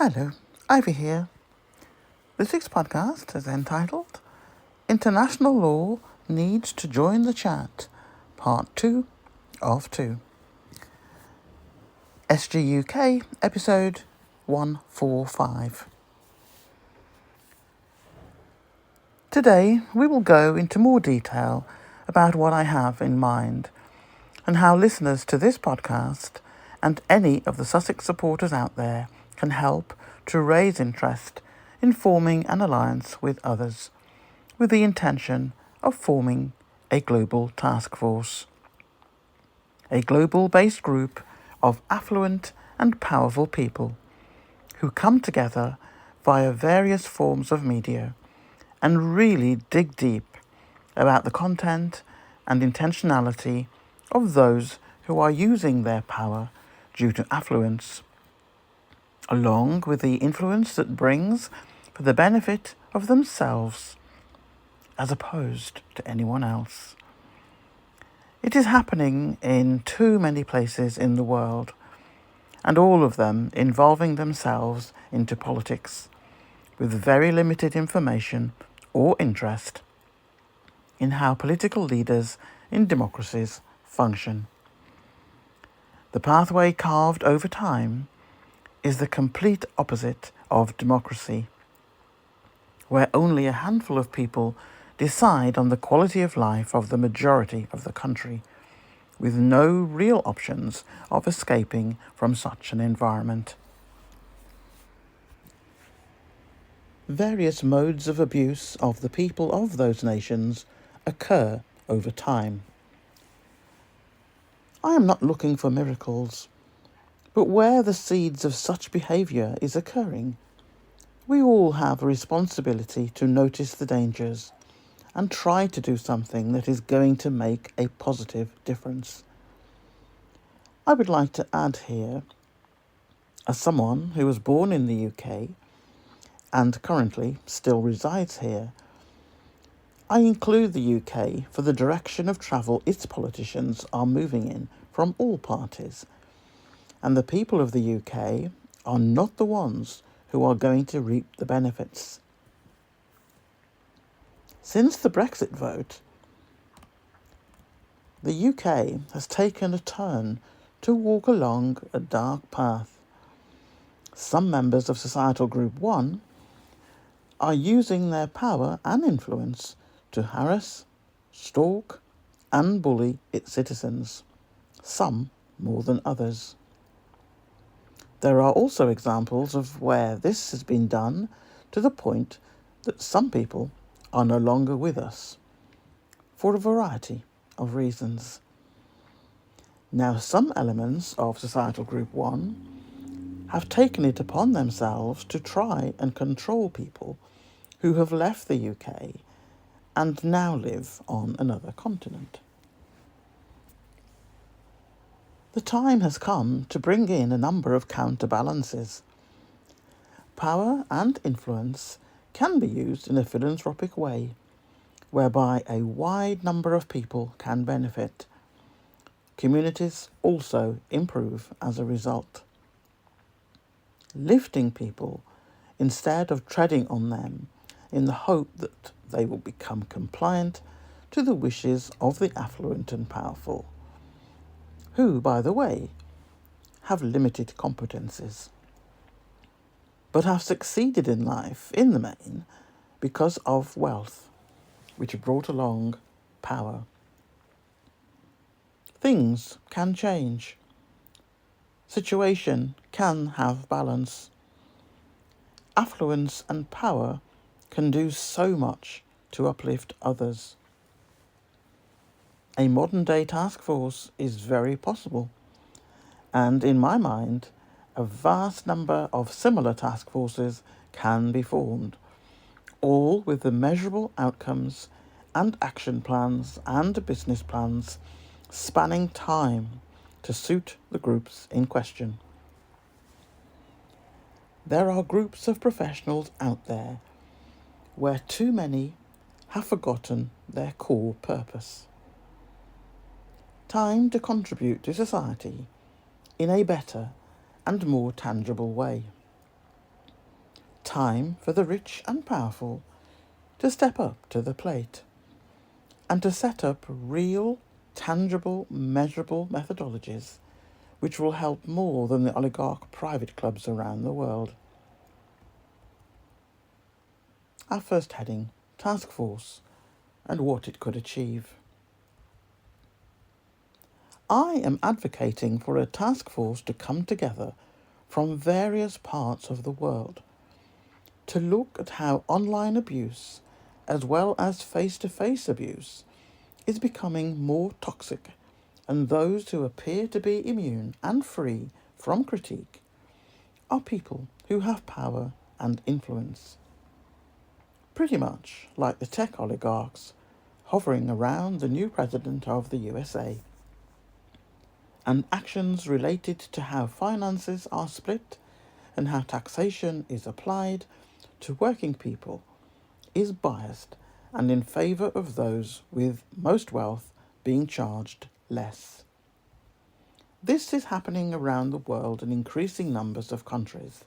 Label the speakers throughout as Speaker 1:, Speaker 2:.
Speaker 1: Hello, Ivy here. This week's podcast is entitled International Law Needs to Join the Chat, Part 2 of 2. SGUK, Episode 145. Today we will go into more detail about what I have in mind and how listeners to this podcast and any of the Sussex supporters out there can help to raise interest in forming an alliance with others, with the intention of forming a global task force. A global-based group of affluent and powerful people who come together via various forms of media and really dig deep about the content and intentionality of those who are using their power due to affluence, along with the influence that brings for the benefit of themselves as opposed to anyone else. It is happening in too many places in the world, and all of them involving themselves into politics with very limited information or interest in how political leaders in democracies function. The pathway carved over time is the complete opposite of democracy, where only a handful of people decide on the quality of life of the majority of the country, with no real options of escaping from such an environment. Various modes of abuse of the people of those nations occur over time. I am not looking for miracles, but where the seeds of such behaviour is occurring, we all have a responsibility to notice the dangers and try to do something that is going to make a positive difference. I would like to add here, as someone who was born in the UK and currently still resides here, I include the UK for the direction of travel its politicians are moving in from all parties. And the people of the UK are not the ones who are going to reap the benefits. Since the Brexit vote, the UK has taken a turn to walk along a dark path. Some members of Societal Group 1 are using their power and influence to harass, stalk, and bully its citizens, some more than others. There are also examples of where this has been done to the point that some people are no longer with us, for a variety of reasons. Now, some elements of Societal Group 1 have taken it upon themselves to try and control people who have left the UK and now live on another continent. The time has come to bring in a number of counterbalances. Power and influence can be used in a philanthropic way, whereby a wide number of people can benefit. Communities also improve as a result. Lifting people instead of treading on them in the hope that they will become compliant to the wishes of the affluent and powerful, who, by the way, have limited competencies, but have succeeded in life, in the main, because of wealth, which brought along power. Things can change. Situation can have balance. Affluence and power can do so much to uplift others. A modern-day task force is very possible, and in my mind, a vast number of similar task forces can be formed, all with the measurable outcomes and action plans and business plans spanning time to suit the groups in question. There are groups of professionals out there where too many have forgotten their core purpose. Time to contribute to society in a better and more tangible way. Time for the rich and powerful to step up to the plate and to set up real, tangible, measurable methodologies which will help more than the oligarch private clubs around the world. Our first heading, Task Force, and what it could achieve. I am advocating for a task force to come together from various parts of the world to look at how online abuse, as well as face-to-face abuse, is becoming more toxic, and those who appear to be immune and free from critique are people who have power and influence. Pretty much like the tech oligarchs hovering around the new president of the USA, and actions related to how finances are split and how taxation is applied to working people is biased and in favour of those with most wealth being charged less. This is happening around the world in increasing numbers of countries.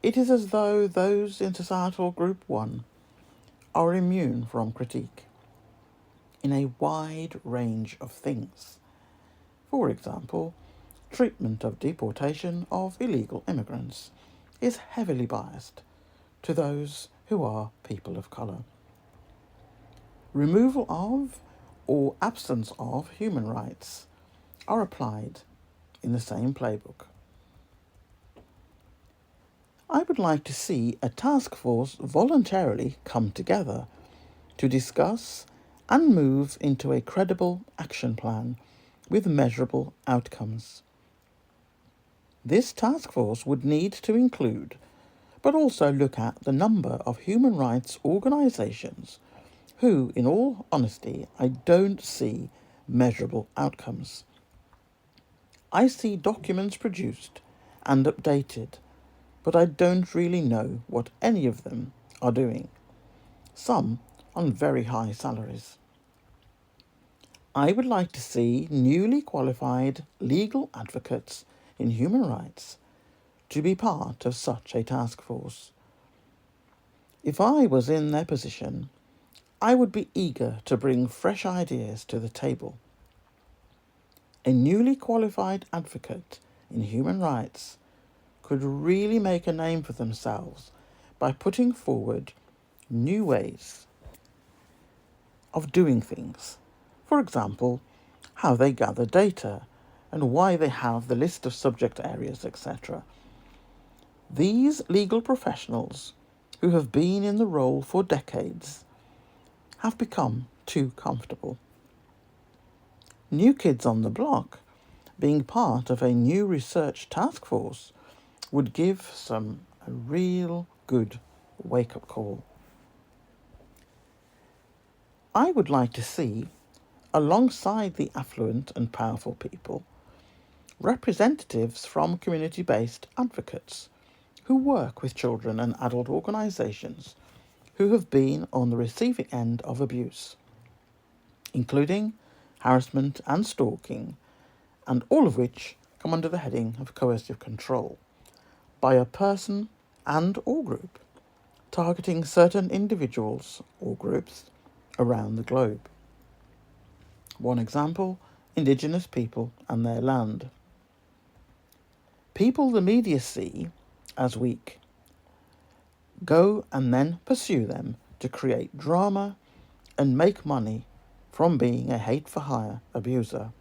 Speaker 1: It is as though those in societal group 1 are immune from critique in a wide range of things. For example, treatment of deportation of illegal immigrants is heavily biased to those who are people of colour. Removal of or absence of human rights are applied in the same playbook. I would like to see a task force voluntarily come together to discuss and move into a credible action plan with measurable outcomes. This task force would need to include, but also look at the number of human rights organisations who, in all honesty, I don't see measurable outcomes. I see documents produced and updated, but I don't really know what any of them are doing, some on very high salaries. I would like to see newly qualified legal advocates in human rights to be part of such a task force. If I was in their position, I would be eager to bring fresh ideas to the table. A newly qualified advocate in human rights could really make a name for themselves by putting forward new ways of doing things. For example, how they gather data and why they have the list of subject areas, etc. These legal professionals, who have been in the role for decades, have become too comfortable. New kids on the block, being part of a new research task force, would give a real good wake-up call. I would like to see, alongside the affluent and powerful people, representatives from community-based advocates who work with children and adult organisations who have been on the receiving end of abuse, including harassment and stalking, and all of which come under the heading of coercive control, by a person and or group targeting certain individuals or groups around the globe. One example, Indigenous people and their land. People the media see as weak go and then pursue them to create drama and make money from being a hate-for-hire abuser.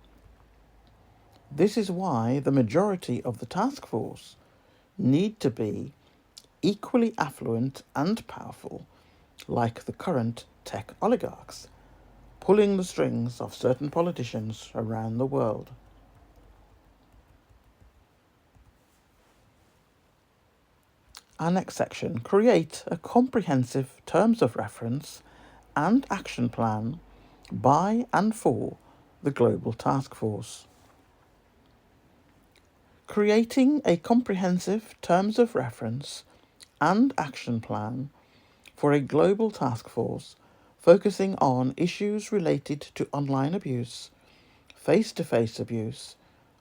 Speaker 1: This is why the majority of the task force need to be equally affluent and powerful, like the current tech oligarchs, pulling the strings of certain politicians around the world. Our next section, create a comprehensive terms of reference and action plan by and for the Global Task Force. Creating a comprehensive terms of reference and action plan for a global task force focusing on issues related to online abuse, face-to-face abuse,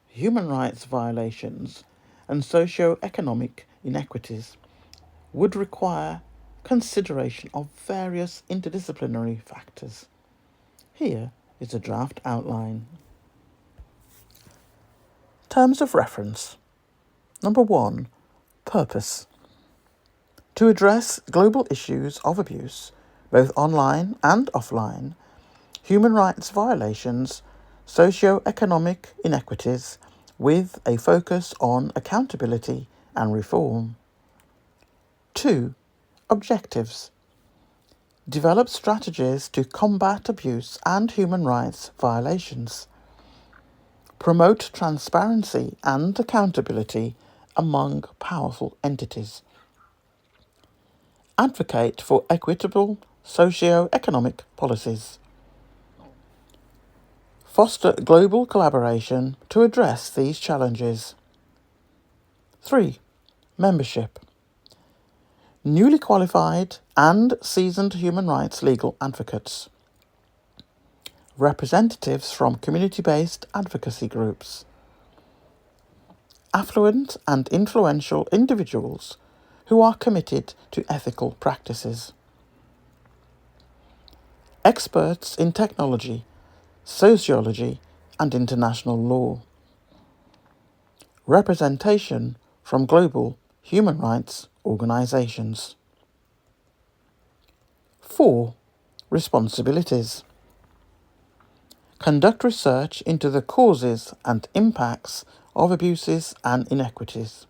Speaker 1: human rights violations, and socio-economic inequities would require consideration of various interdisciplinary factors. Here is a draft outline. Terms of reference. Number 1. Purpose. To address global issues of abuse, both online and offline, human rights violations, socio-economic inequities, with a focus on accountability and reform. 2. Objectives. Develop strategies to combat abuse and human rights violations. Promote transparency and accountability among powerful entities. Advocate for equitable socio-economic policies. Foster global collaboration to address these challenges. 3. Membership. Newly qualified and seasoned human rights legal advocates. Representatives from community-based advocacy groups. Affluent and influential individuals who are committed to ethical practices. Experts in technology, sociology, and international law. Representation from global human rights organisations. 4. Responsibilities. Conduct research into the causes and impacts of abuses and inequities.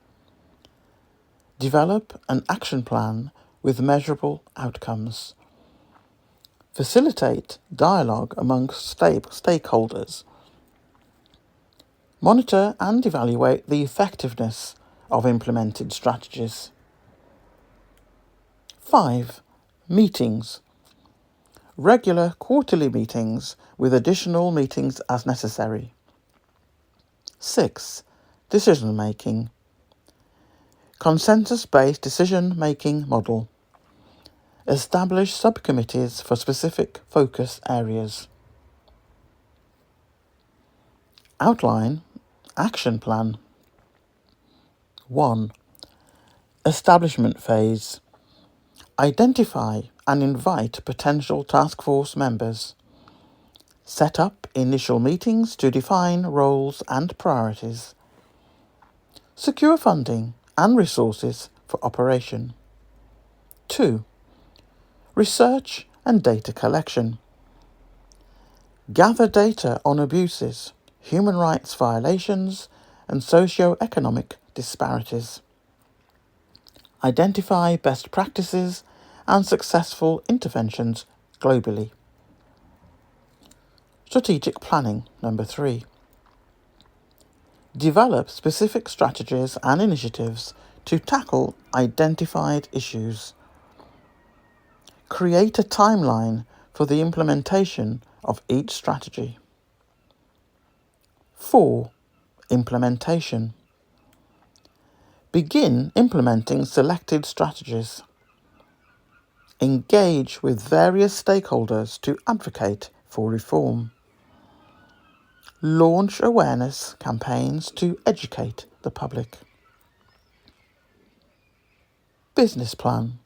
Speaker 1: Develop an action plan with measurable outcomes. Facilitate dialogue amongst stakeholders. Monitor and evaluate the effectiveness of implemented strategies. 5. Meetings. Regular quarterly meetings with additional meetings as necessary. 6. Decision-making. Consensus-based decision-making model. Establish subcommittees for specific focus areas. Outline action plan. 1. Establishment phase. Identify and invite potential task force members. Set up initial meetings to define roles and priorities. Secure funding and resources for operation. 2. Research and data collection. Gather data on abuses, human rights violations, and socio-economic disparities. Identify best practices and successful interventions globally. Strategic planning, number 3. Develop specific strategies and initiatives to tackle identified issues. Create a timeline for the implementation of each strategy. 4. Implementation. Begin implementing selected strategies. Engage with various stakeholders to advocate for reform. Launch awareness campaigns to educate the public. Business plan.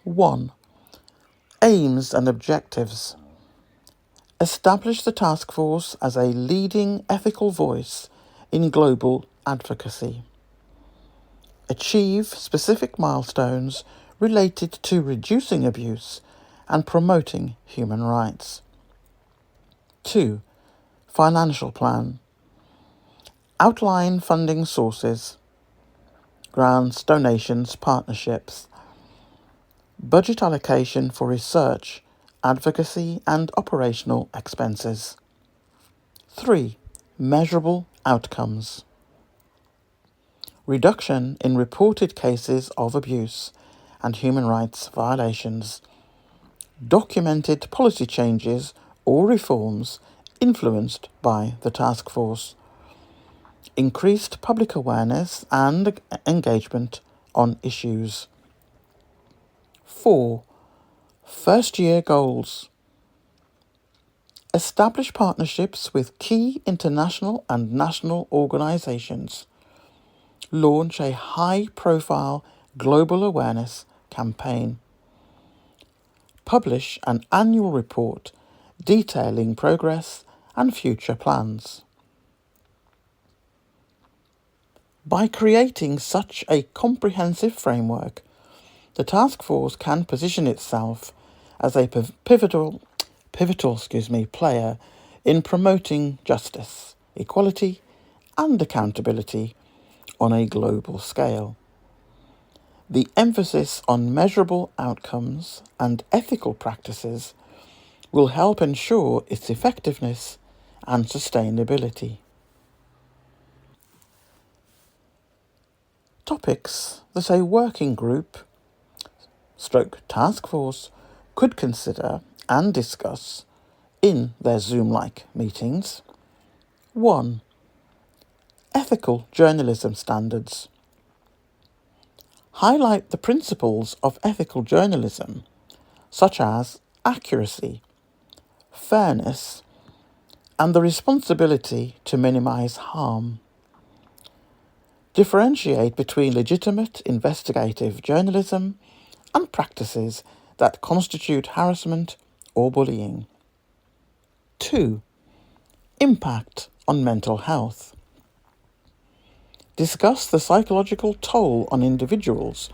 Speaker 1: 1. Aims and objectives. Establish the task force as a leading ethical voice in global advocacy. Achieve specific milestones related to reducing abuse and promoting human rights. 2. Financial plan. Outline funding sources, grants, donations, partnerships, budget allocation for research, advocacy and operational expenses. 3. Measurable outcomes. Reduction in reported cases of abuse and human rights violations. Documented policy changes or reforms influenced by the task force. Increased public awareness and engagement on issues. 4. First-year goals. Establish partnerships with key international and national organisations. Launch a high-profile global awareness campaign. Publish an annual report detailing progress and future plans. By creating such a comprehensive framework, the task force can position itself as a pivotal player in promoting justice, equality, and accountability on a global scale. The emphasis on measurable outcomes and ethical practices will help ensure its effectiveness and sustainability. Topics that a working group task force could consider and discuss in their Zoom-like meetings. 1. Ethical journalism standards. Highlight the principles of ethical journalism, such as accuracy, fairness, and the responsibility to minimize harm. Differentiate between legitimate investigative journalism and practices that constitute harassment or bullying. 2. Impact on mental health. Discuss the psychological toll on individuals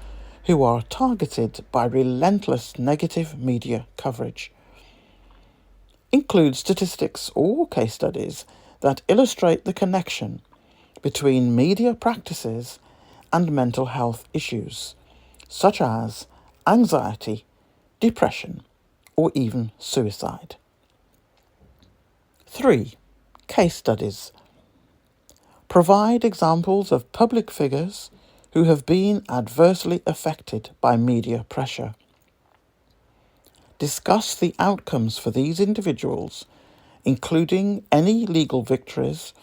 Speaker 1: who are targeted by relentless negative media coverage. Include statistics or case studies that illustrate the connection between media practices and mental health issues, such as anxiety, depression, or even suicide. 3. Case studies. Provide examples of public figures who have been adversely affected by media pressure. Discuss the outcomes for these individuals, including any legal victories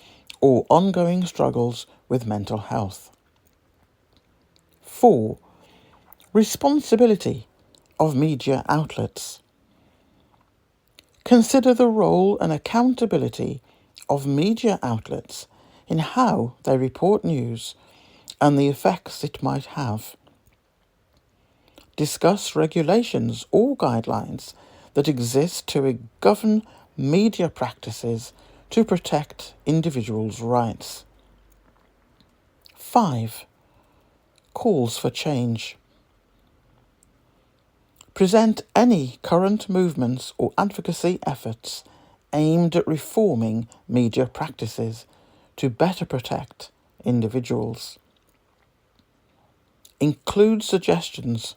Speaker 1: or ongoing struggles with mental health. 4. Responsibility of media outlets. Consider the role and accountability of media outlets in how they report news and the effects it might have. Discuss regulations or guidelines that exist to govern media practices to protect individuals' rights. 5. Calls for change. Present any current movements or advocacy efforts aimed at reforming media practices to better protect individuals. Include suggestions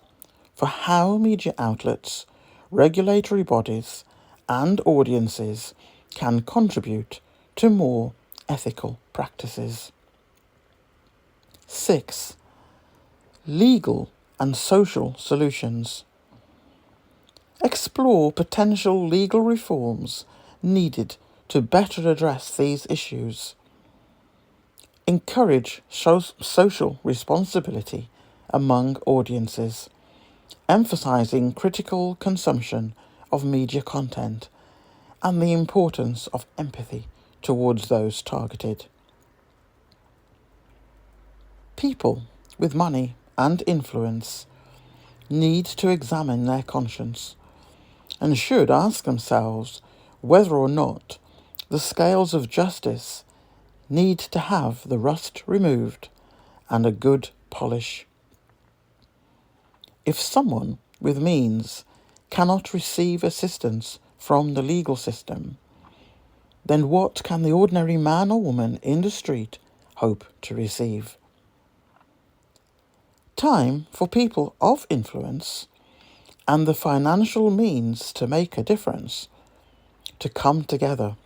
Speaker 1: for how media outlets, regulatory bodies, and audiences can contribute to more ethical practices. 6. Legal and social solutions. Explore potential legal reforms needed to better address these issues. Encourage social responsibility among audiences, emphasizing critical consumption of media content and the importance of empathy towards those targeted. People with money and influence need to examine their conscience and should ask themselves whether or not the scales of justice need to have the rust removed and a good polish. If someone with means cannot receive assistance from the legal system, then what can the ordinary man or woman in the street hope to receive? Time for people of influence and the financial means to make a difference to come together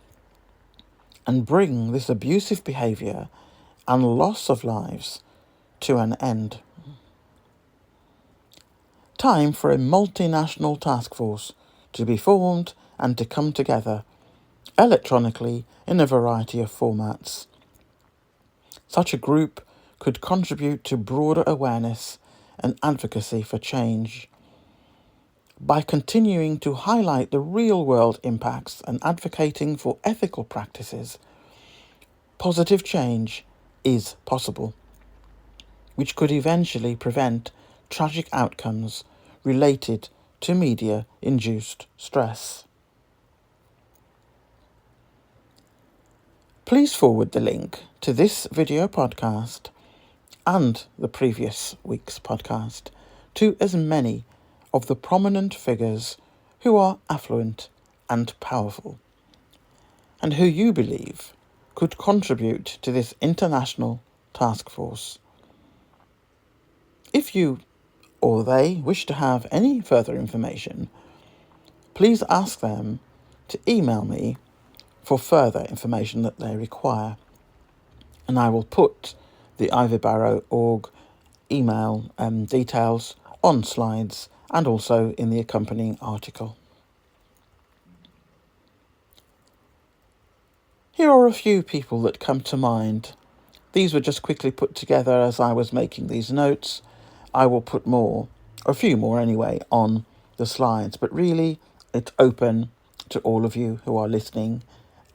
Speaker 1: and bring this abusive behaviour and loss of lives to an end. Time for a multinational task force to be formed and to come together electronically in a variety of formats. Such a group could contribute to broader awareness and advocacy for change. By continuing to highlight the real-world impacts and advocating for ethical practices, positive change is possible, which could eventually prevent tragic outcomes related to media-induced stress. Please forward the link to this video podcast and the previous week's podcast to as many of the prominent figures who are affluent and powerful, and who you believe could contribute to this international task force. If you or they wish to have any further information, please ask them to email me for further information that they require, and I will put the ivybarrow.org email details on slides and also in the accompanying article. Here are a few people that come to mind. These were just quickly put together as I was making these notes. I will put more, a few more anyway, on the slides, but really it's open to all of you who are listening,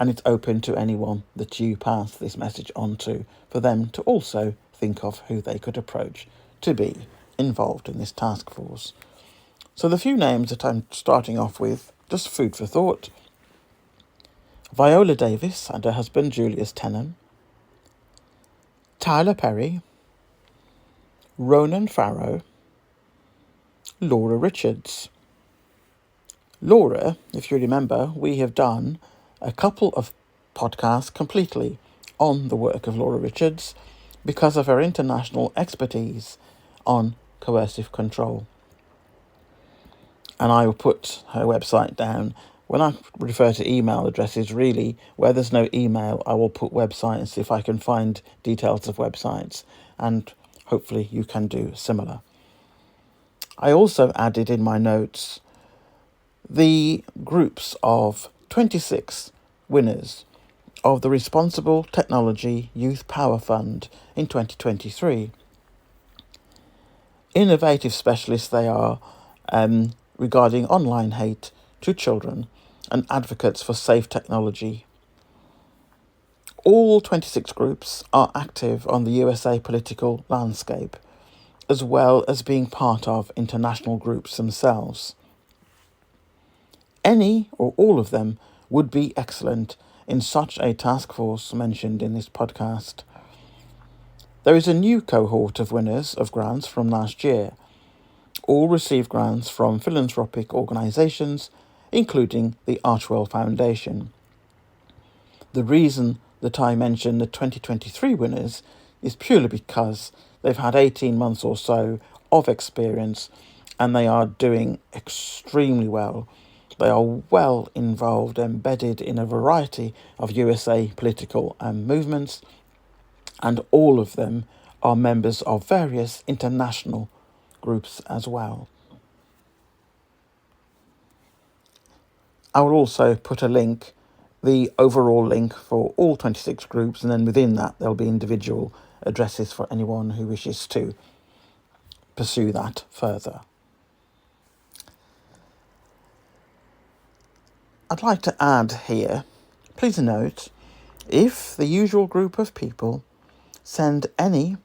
Speaker 1: and it's open to anyone that you pass this message on to, for them to also think of who they could approach to be involved in this task force. So the few names that I'm starting off with, just food for thought: Viola Davis and her husband Julius Tennant, Tyler Perry, Ronan Farrow, Laura Richards. Laura, if you remember, we have done a couple of podcasts completely on the work of Laura Richards because of her international expertise on coercive control. And I will put her website down. When I refer to email addresses, really, where there's no email, I will put websites if I can find details of websites, and hopefully you can do similar. I also added in my notes the groups of 26 winners of the Responsible Technology Youth Power Fund in 2023. Innovative specialists they are regarding online hate to children and advocates for safe technology. All 26 groups are active on the USA political landscape, as well as being part of international groups themselves. Any or all of them would be excellent in such a task force mentioned in this podcast. There is a new cohort of winners of grants from last year. All received grants from philanthropic organisations, including the Archwell Foundation. The reason that I mention the 2023 winners is purely because they've had 18 months or so of experience and they are doing extremely well. They are well involved, embedded in a variety of USA political movements, and all of them are members of various international groups as well. I will also put a link, the overall link for all 26 groups, and then within that there'll be individual addresses for anyone who wishes to pursue that further. I'd like to add here, please note, if the usual group of people send any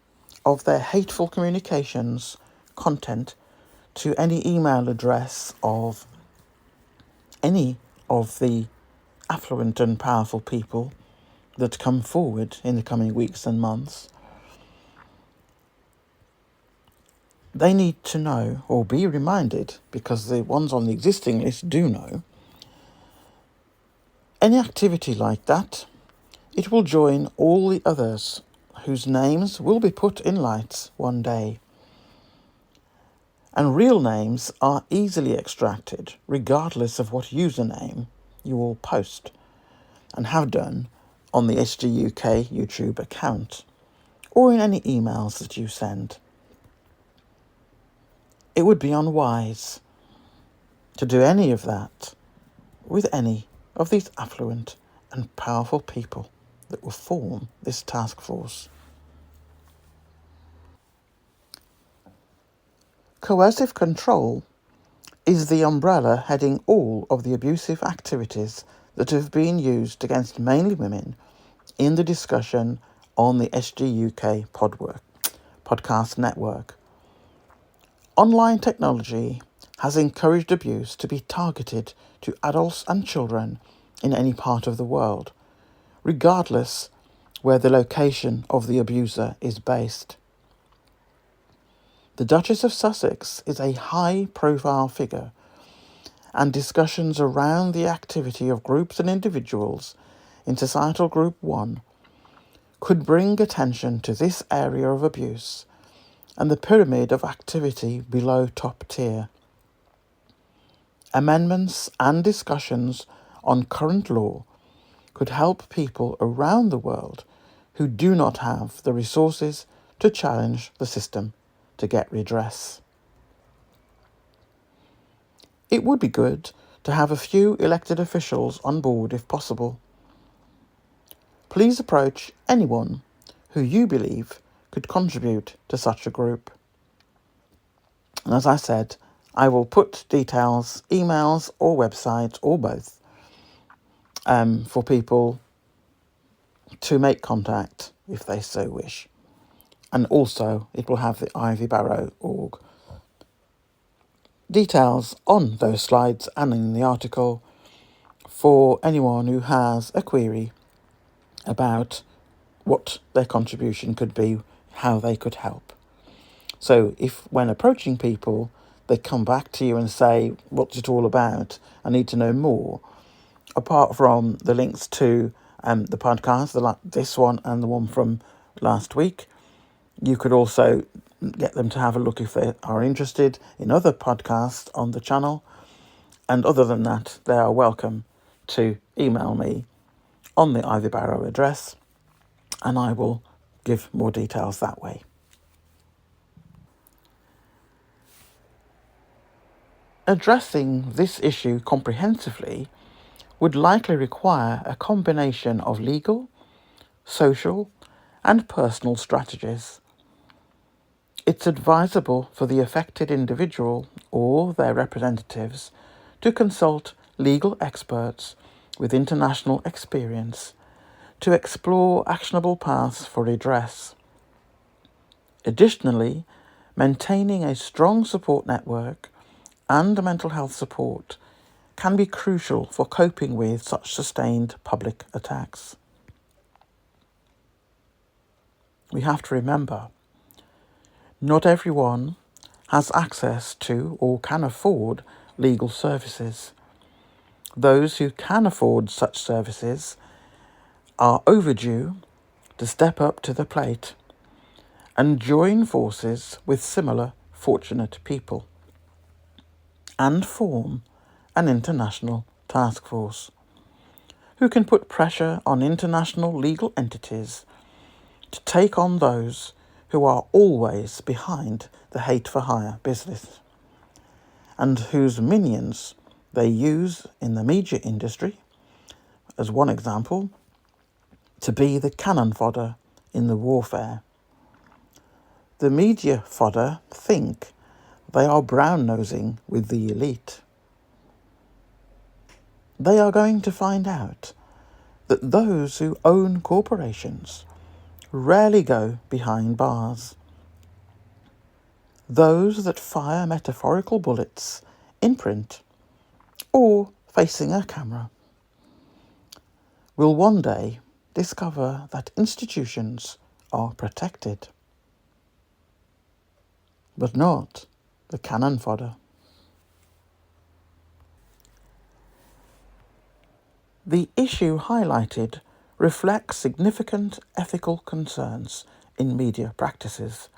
Speaker 1: of their hateful communications content to any email address of any of the affluent and powerful people that come forward in the coming weeks and months, they need to know or be reminded, because the ones on the existing list do know, any activity like that, it will join all the others whose names will be put in lights one day. And real names are easily extracted regardless of what username you will post and have done on the SGUK YouTube account or in any emails that you send. It would be unwise to do any of that with any of these affluent and powerful people that will form this task force. Coercive control is the umbrella heading all of the abusive activities that have been used against mainly women in the discussion on the SGUK podcast network. Online technology has encouraged abuse to be targeted to adults and children in any part of the world, regardless where the location of the abuser is based. The Duchess of Sussex is a high-profile figure, and discussions around the activity of groups and individuals in Societal Group 1 could bring attention to this area of abuse and the pyramid of activity below top tier. Amendments and discussions on current law could help people around the world who do not have the resources to challenge the system to get redress. It would be good to have a few elected officials on board if possible. Please approach anyone who you believe could contribute to such a group. And as I said, I will put details, emails or websites or both for people to make contact if they so wish. And also it will have the ivybarrow.org details on those slides and in the article for anyone who has a query about what their contribution could be, how they could help. So if when approaching people, they come back to you and say, what's it all about? I need to know more. Apart from the links to the podcast, this one and the one from last week, you could also get them to have a look if they are interested in other podcasts on the channel. And other than that, they are welcome to email me on the Ivy Barrow address, and I will give more details that way. Addressing this issue comprehensively would likely require a combination of legal, social, and personal strategies. It's advisable for the affected individual or their representatives to consult legal experts with international experience to explore actionable paths for redress. Additionally, maintaining a strong support network and mental health support can be crucial for coping with such sustained public attacks. We have to remember, not everyone has access to or can afford legal services. Those who can afford such services are overdue to step up to the plate and join forces with similar fortunate people and form an international task force who can put pressure on international legal entities to take on those who are always behind the hate for hire business and whose minions they use in the media industry, as one example, to be the cannon fodder in the warfare. The media fodder think they are brown-nosing with the elite. They are going to find out that those who own corporations rarely go behind bars. Those that fire metaphorical bullets in print or facing a camera will one day discover that institutions are protected, but not the cannon fodder. The issue highlighted reflects significant ethical concerns in media practices,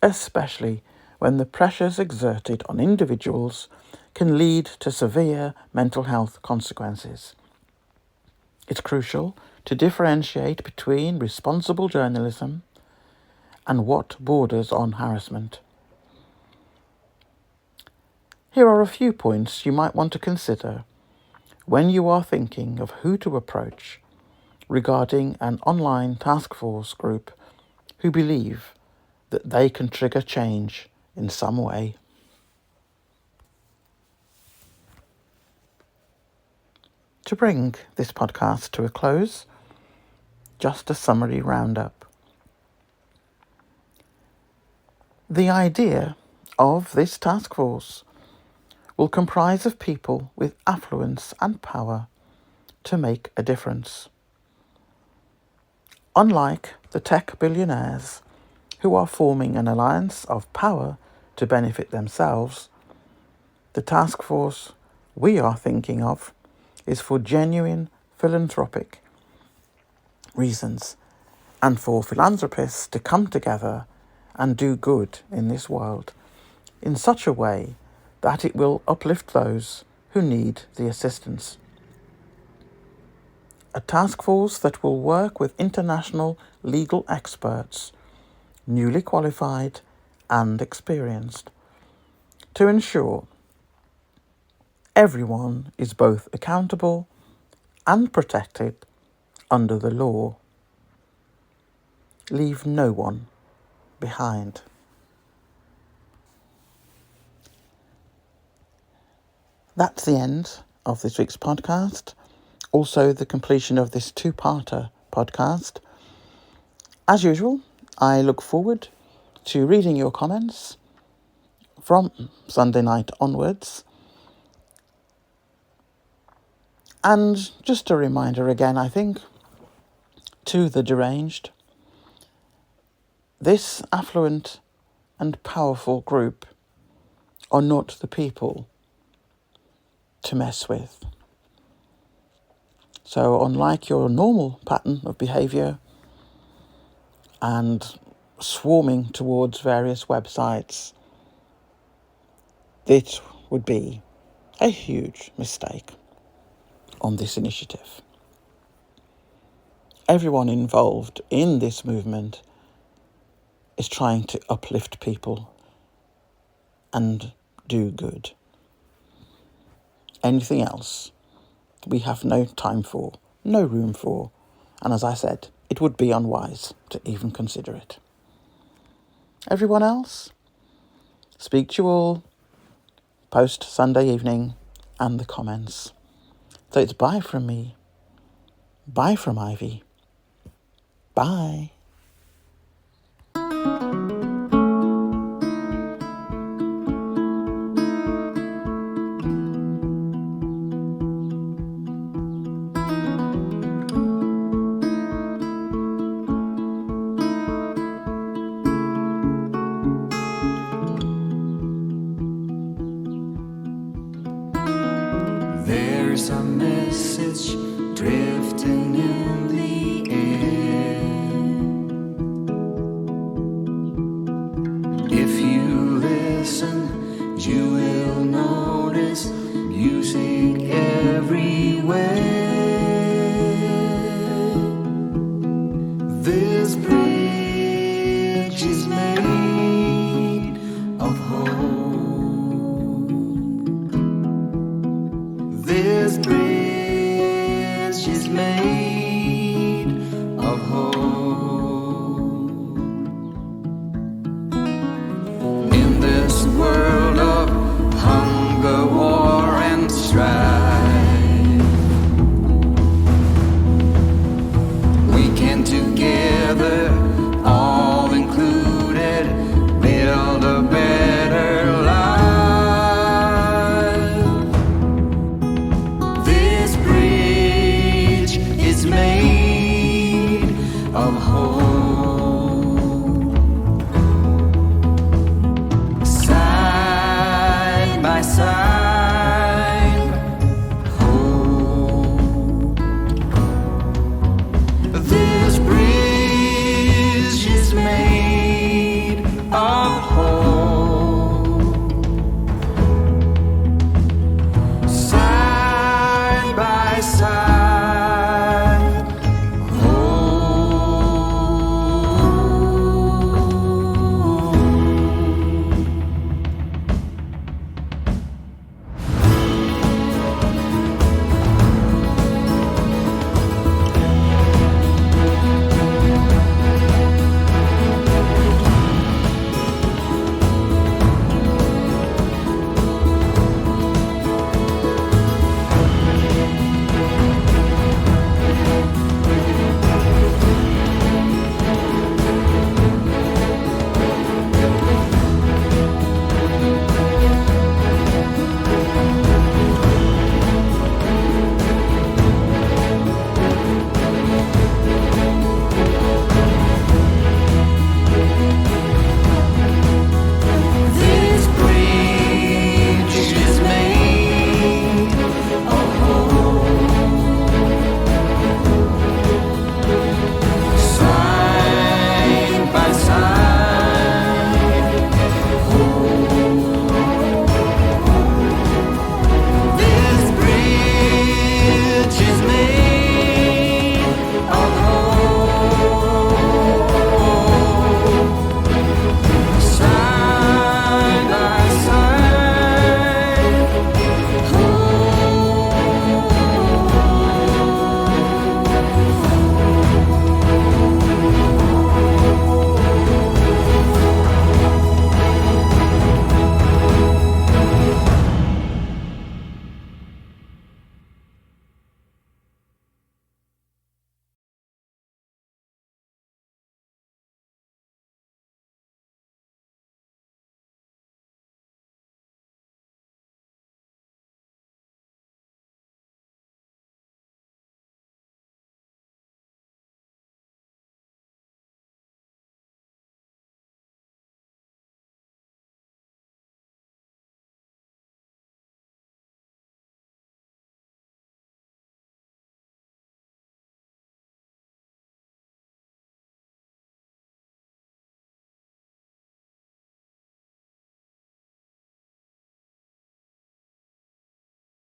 Speaker 1: especially when the pressures exerted on individuals can lead to severe mental health consequences. It's crucial to differentiate between responsible journalism and what borders on harassment. Here are a few points you might want to consider when you are thinking of who to approach regarding an online task force group who believe that they can trigger change in some way. To bring this podcast to a close, just a summary roundup. The idea of this task force will comprise of people with affluence and power to make a difference. Unlike the tech billionaires who are forming an alliance of power to benefit themselves, the task force we are thinking of is for genuine philanthropic reasons and for philanthropists to come together and do good in this world in such a way that it will uplift those who need the assistance. A task force that will work with international legal experts, newly qualified and experienced, to ensure everyone is both accountable and protected under the law. Leave no one behind. That's the end of this week's podcast. Also, the completion of this two-parter podcast. As usual, I look forward to reading your comments from Sunday night onwards. And just a reminder again, I think, to the deranged, this affluent and powerful group are not the people to mess with. So unlike your normal pattern of behaviour and swarming towards various websites, it would be a huge mistake on this initiative. Everyone involved in this movement is trying to uplift people and do good. Anything else we have no time for, no room for, and as I said, it would be unwise to even consider it. Everyone else, speak to you all post Sunday evening and the comments. So it's bye from me, bye from Ivy, bye.
Speaker 2: There's a message drifting in the air. If you listen, you will notice music everywhere. This bridge is made of hope. This bridge is made